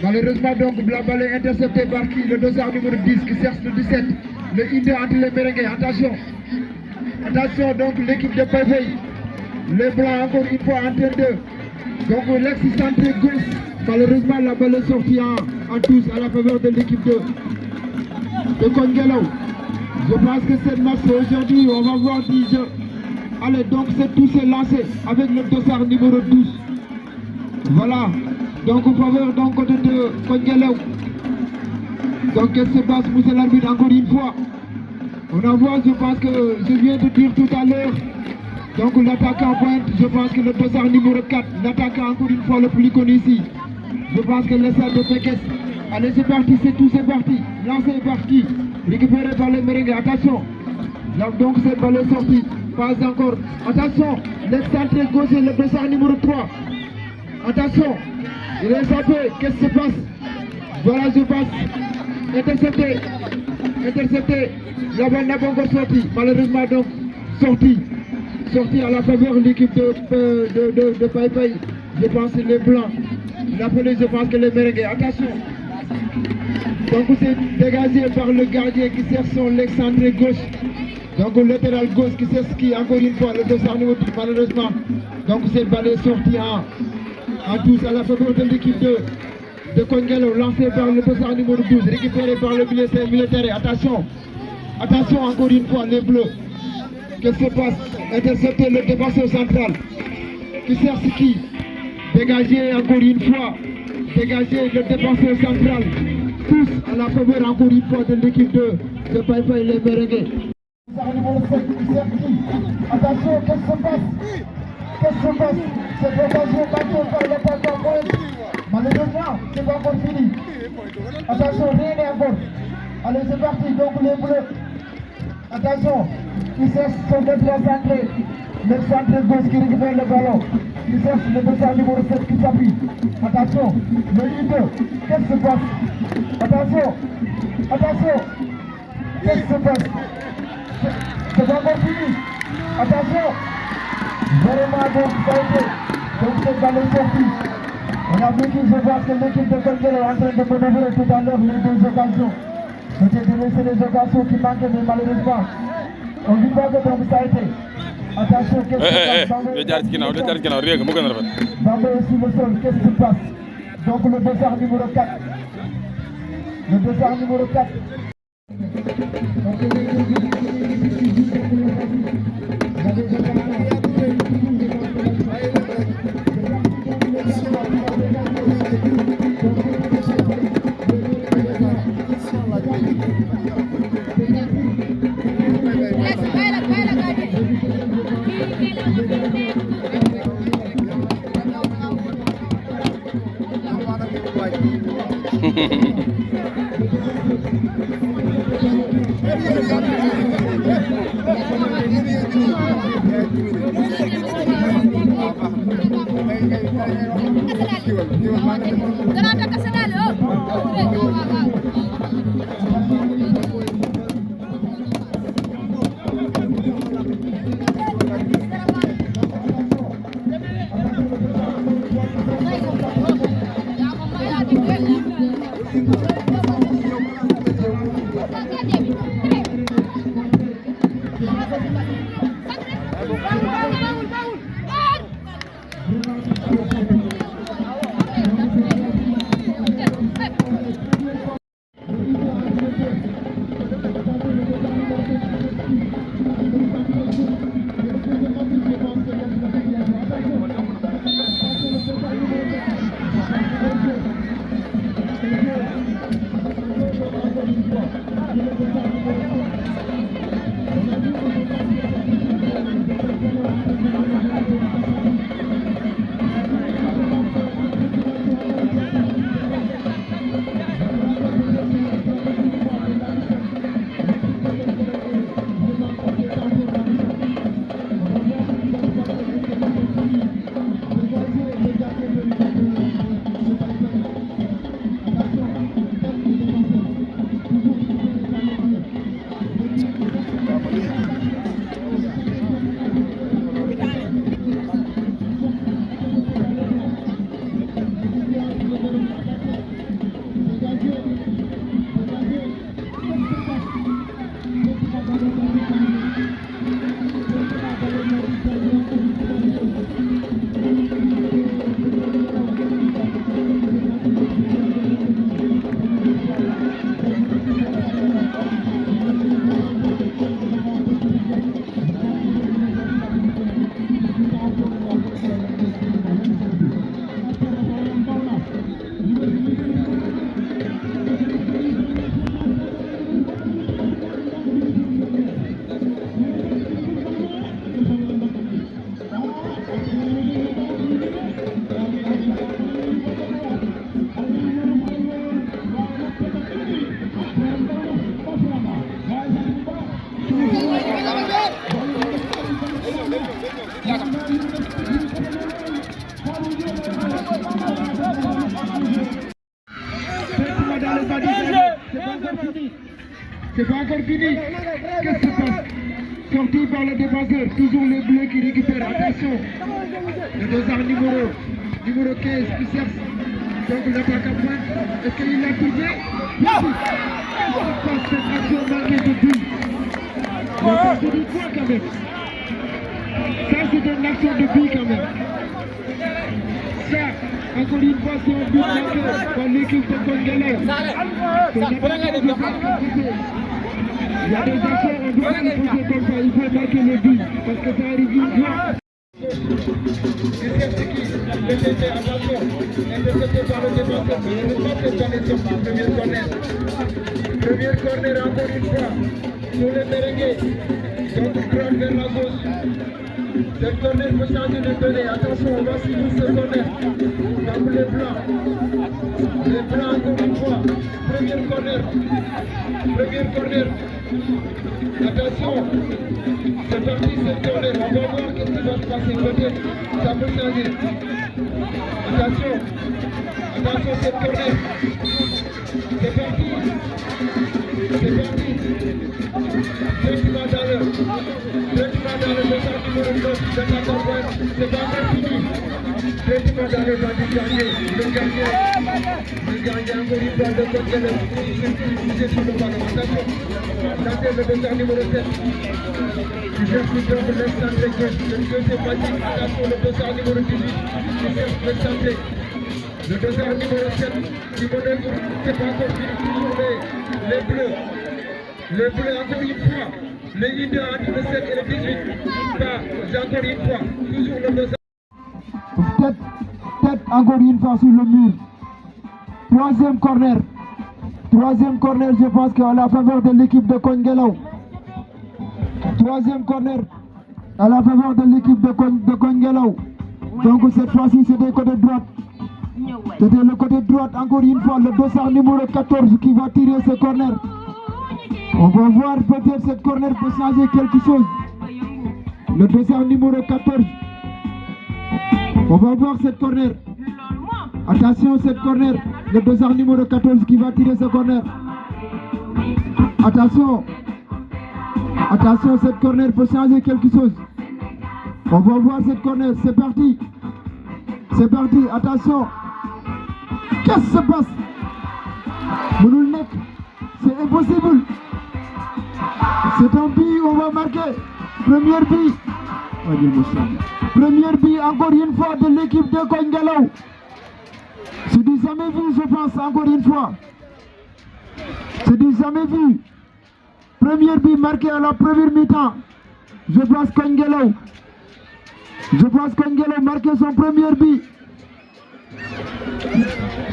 Malheureusement, donc, la balle est interceptée par qui? Le dossard numéro 10 qui cherche le 17. Le Inde entre les merengues. Attention. Attention, donc, l'équipe de Payfay. Les blancs, encore une fois, en train de. Donc, l'ex-centré gauche. Malheureusement, la balle est sortie en tous à la faveur de l'équipe de Kongelo. Je pense que cette match aujourd'hui, on va voir 10 jeux. Allez, donc, c'est tout s'est lancé avec le dossard numéro 12. Voilà. Donc, en faveur d'un côté de Kongelo. Donc, qu'est-ce qui se passe, monsieur l'arbitre, encore une fois? On en voit, je pense que je viens de dire tout à l'heure. Donc, l'attaquant pointe, je pense que le dossard numéro 4, l'attaquant encore une fois le plus connu ici. Je pense que le stade de Pékès. Allez, c'est parti, c'est tout, c'est parti. Lancé par qui? Récupéré par les merengues. Attention. Donc, cette balle est sortie. Pas encore. Attention. L'excentré gauche, le dossard numéro 3. Attention. Il est échappé. Qu'est-ce qui se passe? Voilà, je passe. Intercepté. Intercepté. La balle n'a pas encore sorti. Malheureusement, donc, sorti. Sorti à la faveur de l'équipe de Paypay. Je pense que les blancs. L'appelé, je pense que les merengues. Attention. Donc c'est dégagé par le gardien qui cherche son l'excentré gauche. Donc le latéral gauche qui cherche qui, encore une fois, le dossard numéro 10, malheureusement. Donc cette balle est sortie en tous à la faveur de l'équipe de Kongelo, lancé par le dossard numéro 12, récupéré par le militaire. Attention. Attention encore une fois, les bleus. Qu'est-ce qui se passe? Intercepté le défenseur central. Qui cherche qui? Dégagé encore une fois. Dégagé le défenseur central. Tous à la faveur encore une fois de l'équipe de Paypay les merengues. Attention, qu'est-ce qui se passe? Qu'est-ce qui se passe? Cette occasion battue par l'attaquant pointe. Malheureusement, c'est pas encore fini. Attention, rien n'est encore. Allez, c'est parti, donc les bleus. Attention, ils cherchent son défense centré. Le centre gauche qui récupère le ballon. Ils cherchent le dossard numéro 7 qui s'appuie. Attention, le leader. Qu'est-ce qui se passe? Attention, attention. Qu'est-ce qui se passe? C'est pas encore fini. Attention. Vraiment, donc, ça a été. Donc, cette balle est sortie. On a vu qu'ils se voient que l'équipe de Kongelo est en train de manœuvrer tout à l'heure les deux occasions. C'était de laisser les occasions qui manquaient, mais malheureusement, on ne dit pas que donc ça a été. Attention, qu'est-ce qui se passe? Bambé est sur le sol, qu'est-ce qui se passe? Donc le dossard numéro 4. Le dossard numéro 4. C'est pas encore fini. Qu'est-ce qui se passe? Sorti par le défenseur, toujours les bleus qui récupèrent. Attention, le dossard numéro 15 qui cherche. Donc l'attaque à pointe. Est-ce qu'il l'a touché? Oui. Qu'est-ce qui se passe? Cette action marquée de but. Mais ça se dit quoi quand même? Ça c'est une action de but quand même. Ça, encore une fois, c'est un but marqué par l'équipe de Congolais. Il y a des actions, on doit les poser comme ça, il faut marquer le but, parce que ça arrive une fois. Intercepté par le défenseur, mais il ne pas cette année sur le premier corner. Premier corner encore une fois, sur les merengues, donc droite vers la gauche. Cette corner peut changer de données, attention, on va suivre ce corner. Comme les blancs encore une fois, premier corner. Attention, c'est parti cette corner, on va voir qu'est-ce qui va se passer, peut-être ça peut changer. Attention cette corner, c'est parti, directement dans le centre numéro 9, c'est pas encore fini, directement dans le bas du gardien, le gardien encore une fois de côté, il sur le ballon, attention, le dossard numéro 7, qui cherche le centre de gauche, le deuxième bâtiment, attention le dossard numéro 18, qui cherche le centre. Le dossard numéro 7, qui manœuvre, c'est pas encore fini, toujours les bleus. Les bleus encore une fois, les leaders entre le 7 et le 18, encore une fois, toujours le dossard. Tête encore une fois sur le mur. Troisième corner, je pense qu'à la faveur de l'équipe de Kongelao. Troisième corner, à la faveur de l'équipe de Kongelao. Donc cette fois-ci, c'était côté droite. C'était le côté droite, encore une fois, le dossard numéro 14 qui va tirer ce corner. On va voir peut-être cette corner peut changer quelque chose. Le dossard numéro 14. On va voir cette corner. Attention cette corner. Le dossard numéro 14 qui va tirer ce corner. Attention cette corner peut changer quelque chose. On va voir cette corner. C'est parti, attention. Qu'est-ce qui se passe? C'est impossible. C'est un but, on va marquer. Premier but encore une fois de l'équipe de Kongelao. C'est du jamais vu, je pense, encore une fois. C'est du jamais vu. Premier but marqué à la première mi-temps. Je pense Kongelao marqué son premier but.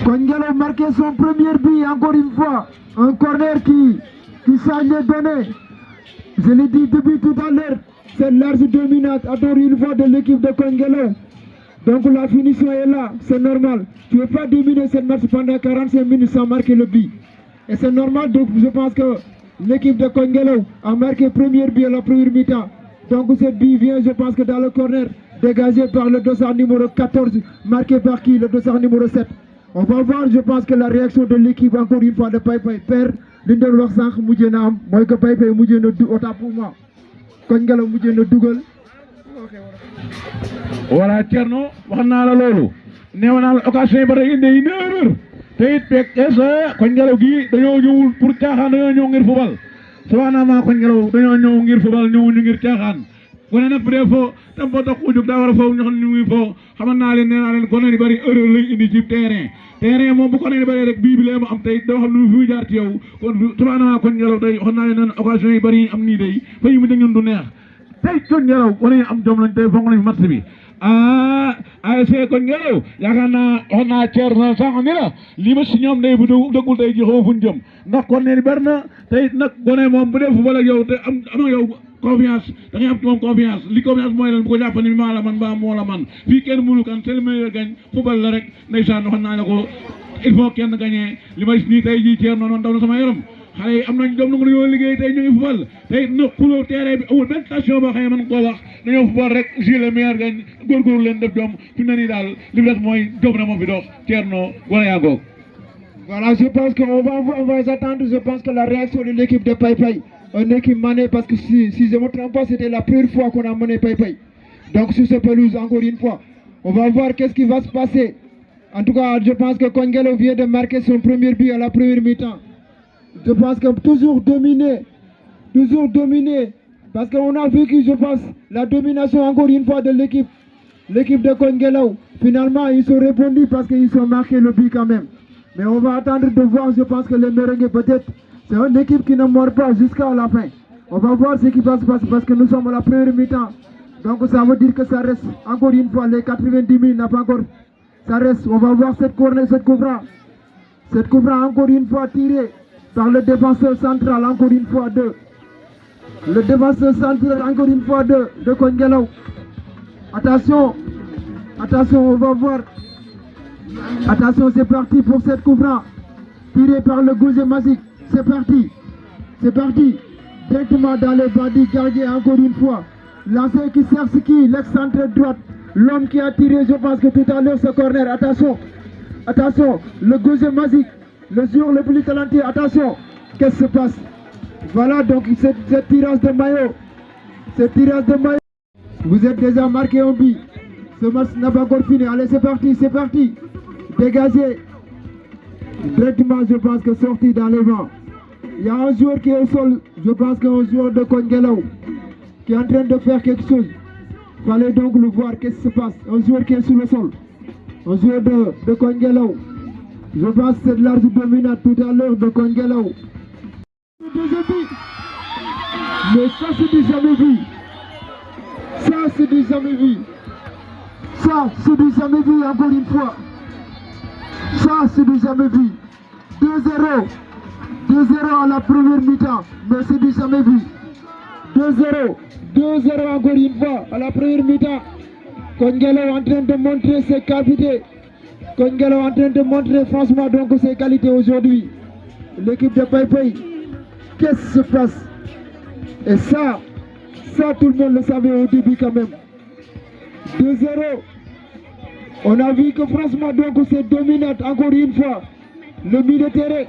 Kongelao marqué son premier but encore une fois. Un corner qui change les données. Je l'ai dit depuis tout à l'heure. C'est large dominante encore une fois de l'équipe de Kongelao. Donc la finition est là, c'est normal. Tu ne peux pas dominer cette match pendant 45 minutes sans marquer le but. Et c'est normal, donc je pense que l'équipe de Kongelao a marqué premier but à la première mi-temps. Donc ce but vient, je pense que dans le corner, dégagé par le dossard numéro 14, marqué par qui? Le dossard numéro 7. On va voir, je pense que la réaction de l'équipe, encore une fois, de Paye Paye perd. L'indel wax sank mujjé na am moy que Paye Paye mujjé na du autant pour moi. Kongelao mujjé na dugal. Voilà Thierno wax naa la loolu neew naa la occasion yi ba tey indi une erreur te it fekk Kongelao gi dañoo ñëwul pour caaxaan dañoo ñëw ngir fubal subhanallah Kongelao dañoo ñëw ngir fubal ñëwuñu ngir caaxaan gone nag bu dee foo tam ba tax ujug daa war a foofu ñu xam ne ñu ngi foo xamal naa leen nee naa leen gone di bëri erreur lañ indi ci terrain moom bu ko ne bëri rek bii bi lee mu am tey doo xam ne fuy jaar ci yow kon subhanallah Kongelao tey wax naa leen neen occasion yi bëri am nii day fay mu ñun du neex tey Kongelao wane ñu am jom lañ tey fonk nañ match bi ASC Kongelao yaakaar naa wax naa Thierno sànq ni la lii ma si ñoom day bu dëggul tey ji xaw fuñ jëm ndax kon ne bari na tey nag gone moom bu dee football ak yow te am yow confiance da ngay am ci moom confiance li confiance mooy lan bu ko jàpp ni maa la man mbaa moo la man fii kenn mënu kan c'est le meilleur gagne football la rek ndeysaan wax naa la ko il faut kenn gagné li may nii tey jii Thierno noonu daw na sama yaram xale yi am nañ doom na ñoo liggéey tey ñu ngi football tey na xuloo terrain bi amul benn station boo xam ne mën koo wax dañoo football rek jeu le meilleur gagne góorgóorlu leen def doom fi mu ne nii daal li mu des mooy jom na moo fi dox Thierno gone yaa ngoog Voilà, je pense qu'on va attendre, je pense que la réaction de l'équipe de Païpaï, une équipe menée, parce que si je ne me trompe pas, c'était la première fois qu'on a mené Païpaï. Donc sur ce pelouse, encore une fois, on va voir qu'est-ce qui va se passer. En tout cas, je pense que Kongelo vient de marquer son premier but à la première mi-temps. Je pense que toujours dominé, parce qu'on a vu que je pense la domination encore une fois de l'équipe de Kongelo. Finalement, ils sont répondus parce qu'ils ont marqué le but quand même. Mais on va attendre de voir, je pense que les Merengues peut-être, c'est une équipe qui ne mord pas jusqu'à la fin. On va voir ce qui va se passer parce que nous sommes à la première mi-temps. Donc ça veut dire que ça reste encore une fois, les 90 minutes n'a pas encore, ça reste, on va voir cette corner, cette coup franc encore une fois tiré par le défenseur central, encore une fois le défenseur central, encore une fois de Kongelo. Attention, on va voir. Attention, c'est parti pour cette coup franc tiré par le Gouzé Mazik. C'est parti, directement dans les bandits gardiens encore une fois. Lancé qui sert ce qui, l'excentré droite, l'homme qui a tiré, je pense que tout à l'heure ce corner. Attention, le Gouzé Mazik, le joueur le plus talentueux. Attention, qu'est-ce qui se passe? Voilà donc cette tirage de maillot. Vous êtes déjà marqué un but. Ce match n'a pas encore fini. Allez, c'est parti. Dégagé. Directement, je pense que sorti dans les vents. Il y a un joueur qui est au sol. Je pense qu'un joueur de Kongelo qui est en train de faire quelque chose. Il fallait donc le voir. Qu'est-ce qui se passe? Un joueur qui est sur le sol. Un joueur de Kongelo. Je pense que c'est de large dominant tout à l'heure de Kongelo. Mais ça, c'est du jamais vu. Encore une fois. Ça, c'est du jamais vu. 2-0 à la première mi-temps. Mais c'est du jamais vu. 2-0 encore une fois à la première mi-temps. Kongelo en train de montrer ses qualités. Kongelo en train de montrer franchement donc ses qualités aujourd'hui. L'équipe de Païpaï. Qu'est-ce qui se passe? Et ça tout le monde le savait au début quand même. 2-0. On a vu que franchement donc c'est dominant encore une fois. Le milieu de terrain.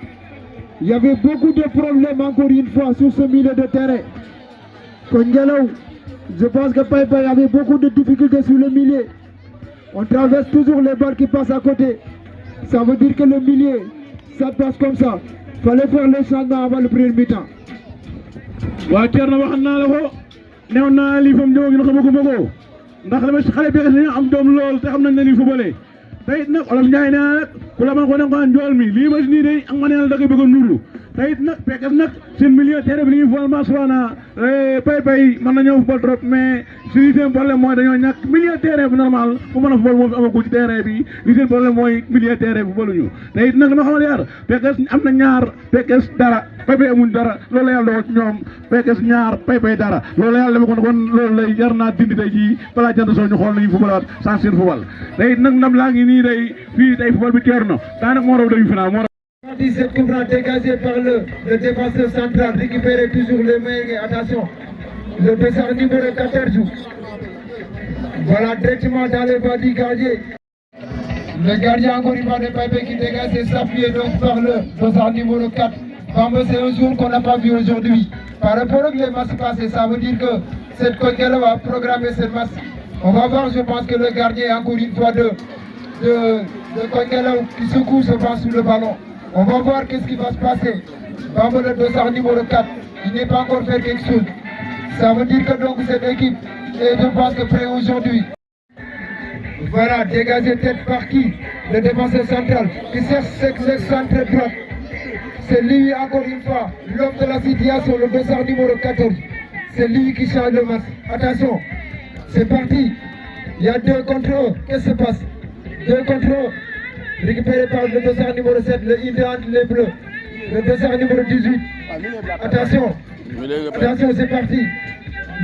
Il y avait beaucoup de problèmes encore une fois sur ce milieu de terrain. Kongelo, je pense que Païpaï avait beaucoup de difficultés sur le milieu. On traverse toujours les balles qui passent à côté. Ça veut dire que le milieu, ça passe comme ça. Il fallait faire le changement avant le premier mi-temps. waa Thierno wax naa la ko newoon naa lii fa mu ñëw ñu xamako bëggoo ndax dama si xale bi dañu am doom lool te xam nañ ne lii footballé te it nag Olof Njaay nee na nag ku la man ko ne njool mi lii ma si nii day ak ma nee da koy bëgg a nuru te it nag Pekes nag seen milieu terrain bi li ñuy football maasuwaana Païpaï mën na ñëw football trop mais si seen problème mooy dañoo ñàkk milieu terrain bu normal bu mën a football moo fi amagul ci terrain bi li seen problème mooy milieu terrain bu baluñu te it nag dama xamal yar Pekes am na ñaar Pekes dara Païpaï amuñ dara loolu la yàlla dogal ci ñoom Pekes ñaar Païpaï dara loolu la yàlla dama kon loolu lay jar naa dindi tey jii balaa jant soo ñu xool nañu footballaat sans seen football te it nag ndam laa ngi nii day fii day football bi teer na daanaka moo raw dañu final moo Cette coup franc dégagé par le défenseur central, récupéré toujours les mains. Attention, le dossard numéro 14. Voilà, directement dans les bandits gardiens. Le gardien encore une fois de Païpaï qui dégage et s'appuie donc par le dossard numéro 4. Bambo, c'est un jour qu'on n'a pas vu aujourd'hui. Par rapport aux matchs passés, ça veut dire que cette Kongelo va programmer cette match. On va voir, je pense que le gardien encore une fois de Kongelo qui secoue se passe sur le ballon. On va voir qu'est-ce qui va se passer. Bambo, le dossard numéro 4, il n'est pas encore fait quelque chose. Ça veut dire que donc cette équipe est, je pense, que prête aujourd'hui. Voilà, dégagé tête par qui? Le défenseur central qui cherche ce centre droit. C'est lui encore une fois, l'homme de la situation, le dossard numéro 14. C'est lui qui change le match. Attention, c'est parti. Il y a 2 contre 1. Qu'est-ce qui se passe? 2 contre 1. Récupéré par le dossard numéro 7, le idée entre les bleus. Le dossard numéro 18. Attention, c'est parti.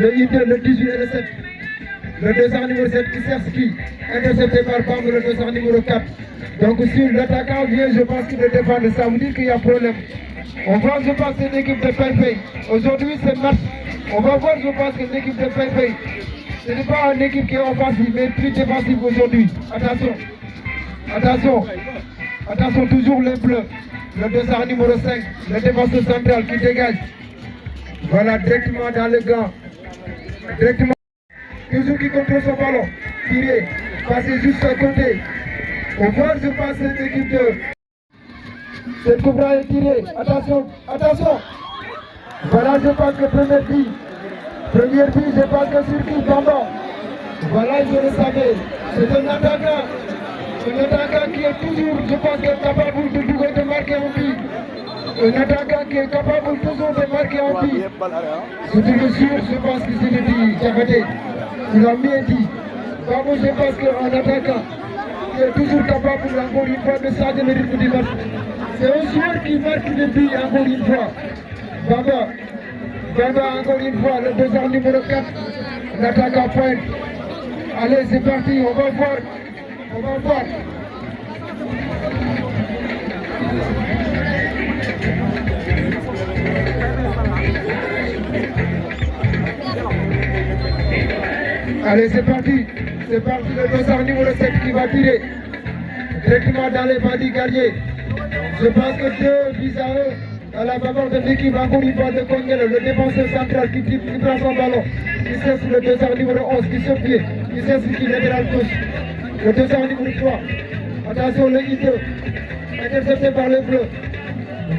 Le idée, le 18 et le 7. Le dossard numéro 7 qui cherche qui? Intercepté par Bambo, le dossard numéro 4. Donc si l'attaquant vient, je pense qu'il le défend, ça veut dire qu'il y a problème. On va, je pense, une équipe de Païpaï. Aujourd'hui, c'est le match. On va voir, je pense, que l'équipe de Païpaï. Ce n'est pas une équipe qui est offensive, mais plus défensive aujourd'hui. Attention. Attention, toujours les bleus. Le dossard numéro 5, le défenseur central qui dégage. Voilà, directement dans le gant. Directement. Toujours qui contrôle son ballon. Tiré, passer juste à côté. On voit, je passe cette équipe de... Cette cobra est tirée. Attention, attention. Voilà, je passe le premier but. Première but, je passe le circuit pendant. Voilà, je le savais. C'est un attaquant. Un attaquant qui est toujours, je pense, capable de marquer un but. Un attaquant qui est capable toujours de marquer un but. C'est le sûr, je pense que c'est le dit, Diakhaté. Il a bien dit. Bravo, je pense qu'un attaquant qui est toujours capable, encore une fois, de changer le rythme du match. C'est un joueur qui marque le but, encore une fois. Baba, encore une fois, le dossard numéro 4, l'attaquant pointe. Allez, c'est parti, on va voir. On va voir. Allez, c'est parti. C'est parti, le dossard numéro 7 qui va tirer directement dans les bandits guerriers. Je pense que 2 buts à 1 à la faveur de l'équipe, encore une fois, de Kongelo, le défenseur central qui prend son ballon, qui cesse le dossard numéro 11, qui se pied, qui cesse qui latéral gauche. Le dossard numéro 3. Attention, le hit intercepté par les bleus.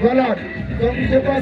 Voilà. Donc je pense